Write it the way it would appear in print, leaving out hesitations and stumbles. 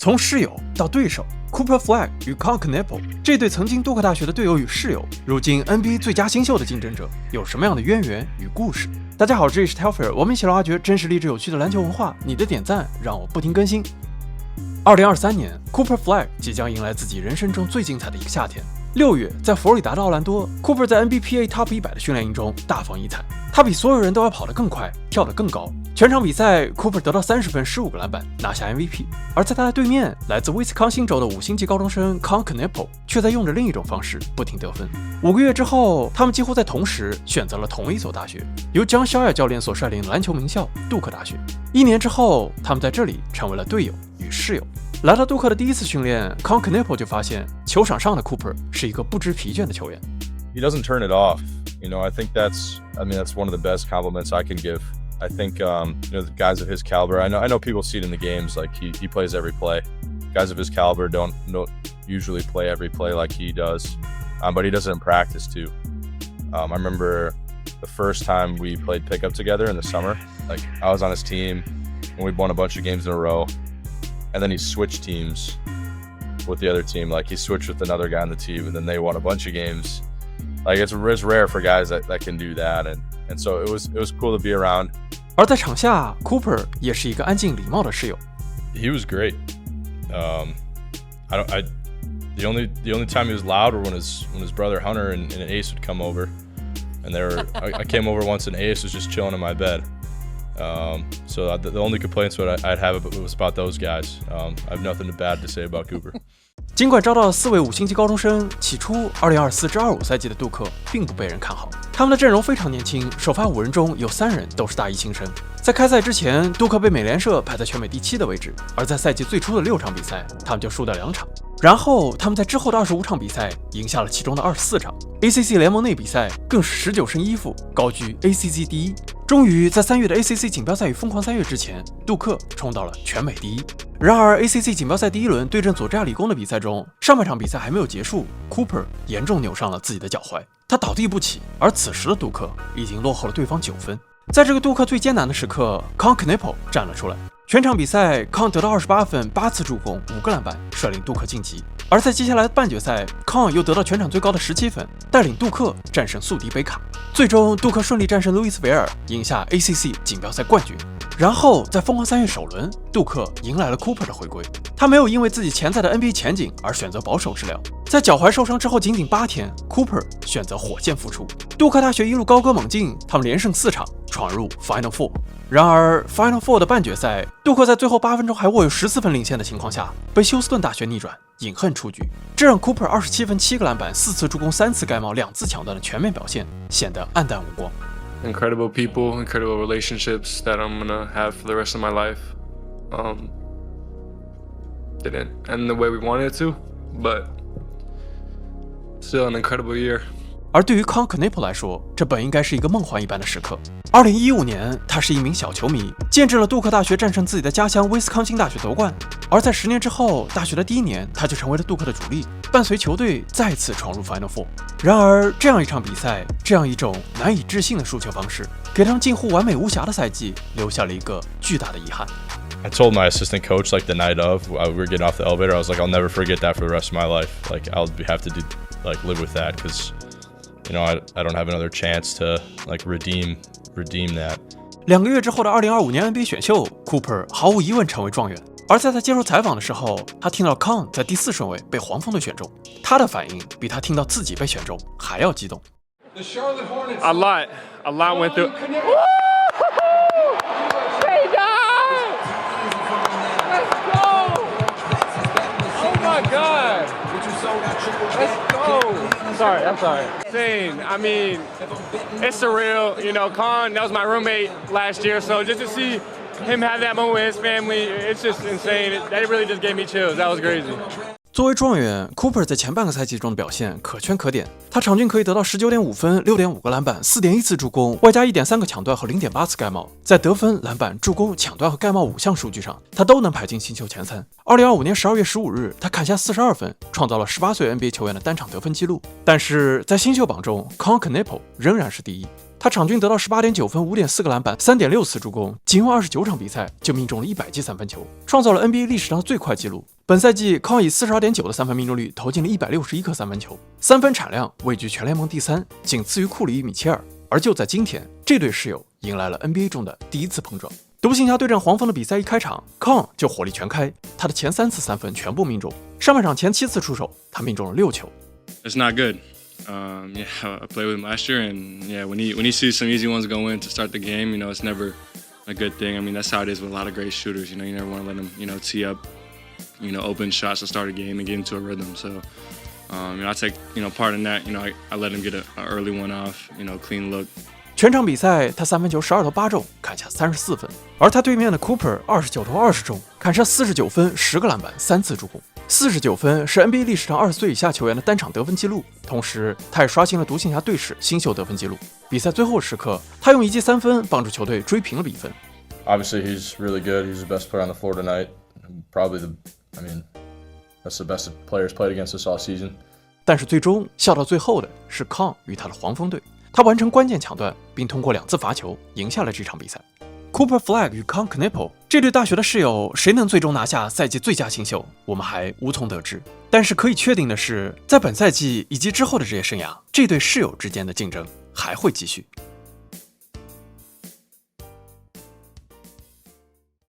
从室友到对手 ，Cooper Flag 与 Con Kneppel 这对曾经杜克大学的队友与室友，如今 NBA 最佳新秀的竞争者，有什么样的渊源与故事？大家好，这里是 Telfair， 我们一起来挖掘真实励志有趣的篮球文化。你的点赞让我不停更新。2023年 ，Cooper Flag 即将迎来自己人生中最精彩的一个夏天。6月，在佛罗里达的奥兰多 ，Cooper 在 NBPA Top 100的训练营中大放异彩。他比所有人都要跑得更快，跳得更高。全场比赛 ，Cooper 得到30分、15个篮板，拿下 MVP。而在他的对面，来自威斯康星州的5星级高中生 Con Kneppel 却在用着另一种方式不停得分。5个月之后，他们几乎在同时选择了同一所大学，由 John Scheyer 教练所率领的篮球名校杜克大学。1年之后，他们在这里成为了队友与室友。来到杜克的第一次训练 ，Con Kneppel 就发现球场上的 Cooper 是一个不知疲倦的球员。He doesn't turn it off. I think that's one of the best compliments I can give. I think the guys of his caliber. I know people see it in the games, like he plays every play. Guys of his caliber don't usually play every play like he does, but he does it in practice too. I remember the first time we played pickup together in the summer. Like I was on his team, and we won a bunch of games in a row. And then he switched teams with the other team. Like he switched with another guy on the team, and then they won a bunch of games. Like it's rare for guys that can do that, and so it was cool to be around. 而在场下 ，Cooper 也是一个安静礼貌的室友。He was great. The only time he was loud were when his brother Hunter and Ace would come over, and I came over once and Ace was just chilling in my bed. So the only complaints I'd have was about those guys. I have nothing bad to say about Cooper. 尽管招到4位5星级高中生，起初2024至25赛季的杜克并不被人看好。他们的阵容非常年轻，首发5人中有3人都是大一新生。在开赛之前，杜克被美联社排在全美第7的位置，而在赛季最初的6场比赛，他们就输掉2场。然后他们在之后的25场比赛赢下了其中的24场。ACC 联盟内比赛更是19胜1负，高居 ACC 第1。终于在3月的 ACC 锦标赛与疯狂3月之前，杜克冲到了全美第1。然而 ACC 锦标赛第1轮对阵佐治亚理工的比赛中，上半场比赛还没有结束 ，Cooper 严重扭伤了自己的脚踝，他倒地不起。而此时的杜克已经落后了对方9分。在这个杜克最艰难的时刻 ，Con Kneppel 站了出来。全场比赛 ，Con 得到28分、8次助攻、5个篮板，率领杜克晋级。而在接下来的半决赛 ，Con 又得到全场最高的17分，带领杜克战胜宿敌北卡。最终，杜克顺利战胜路易斯维尔，赢下 ACC 锦标赛冠军。然后，在疯狂3月首轮，杜克迎来了 Cooper 的回归。他没有因为自己潜在的 NBA 前景而选择保守治疗。在脚踝受伤之后仅仅8天 ，Cooper 选择火箭复出。杜克大学一路高歌猛进，他们连胜4场，闯入 Final Four。然而 Final Four 的半决赛，杜克在最后8分钟还握有14分领先的情况下，被休斯顿大学逆转，饮恨出局。这让 Cooper 27分、7个篮板、4次助攻、3次盖帽、2次抢断的全面表现显得黯淡无光。Incredible people, incredible relationships that I'm gonna have for the rest of my life. Didn't end the way we wanted it to, but still an incredible year. 而对于 Con Kneppel 来说，这本应该是一个梦幻一般的时刻。2015年，他是一名小球迷，见证了杜克大学战胜自己的家乡威斯康星大学夺冠。而在10年之后，大学的第1年，他就成为了杜克的主力，伴随球队再次闯入 Final Four。然而，这样一场比赛，这样一种难以置信的输球方式，给他们近乎完美无瑕的赛季留下了一个巨大的遗憾。I told my assistant coach like the night of we were getting off the elevator. I was like, I'll never forget that for the rest of my life. Like I'll have to live with that because I don't have another chance to redeem that. 2个月之后的2025年 NBA 选秀 ，Cooper 毫无疑问成为状元。而在他接受采访的时候，他听到 Con 在第4顺位被黄蜂队选中，他的反应比他听到自己被选中还要激动。A lot went through. God. Let's go. I'm sorry. Insane. I mean, it's surreal. Con, that was my roommate last year, so just to see him have that moment with his family, it's just insane. That really just gave me chills. That was crazy. 作为状元 ，Cooper 在前半个赛季中的表现可圈可点。他场均可以得到19.5分、6.5个篮板、4.1次助攻，外加1.3个抢断和0.8次盖帽。在得分、篮板、助攻、抢断和盖帽5项数据上，他都能排进新秀前3。2025年12月15日，他砍下42分，创造了18岁 NBA 球员的单场得分纪录。但是在新秀榜中 ，Con Kneppel 仍然是第1。他场均得到 18.9 分、5.4个篮板、3.6次助攻，仅用29场比赛就命中了100记三分球，创造了 NBA 历史上的最快纪录。本赛季康以 42.9 的三分命中率投进了161颗三分球，三分产量位居全联盟第3，仅次于库里与米切尔。而就在今天，这对室友迎来了 NBA 中的第一次碰撞。独行侠对战黄蜂的比赛一开场，康就火力全开，他的前3次三分全部命中。上半场前7次出手，他命中了6球。It's not good. Yeah, I played with him last year, and yeah, when he sees some easy ones go in to start the game, it's never a good thing. I mean, that's how it is with a lot of great shooters. You never want to let them, tee up, open shots to start a game and get into a rhythm. So, I take, part in that. I let him get an early one off, clean look. 全场比赛，他三分球12投8中，砍下34分。而他对面的 Cooper 29投20中，砍下49分、10个篮板、3次助攻。49分是 NBA 历史上20岁以下球员的单场得分记录，同时他也刷新了独行侠队史新秀得分记录。比赛最后时刻，他用1记3分帮助球队追平了比分。Obviously, he's really good. He's the best player on the floor tonight. Probably that's the best players played against us all season. 但是最终笑到最后的是康与他的黄蜂队，他完成关键抢断，并通过2次罚球赢下了这场比赛。Cooper Flag 与康 Knippel 这对大学的室友，谁能最终拿下赛季最佳新秀，我们还无从得知。但是可以确定的是，在本赛季以及之后的职业生涯，这对室友之间的竞争还会继续。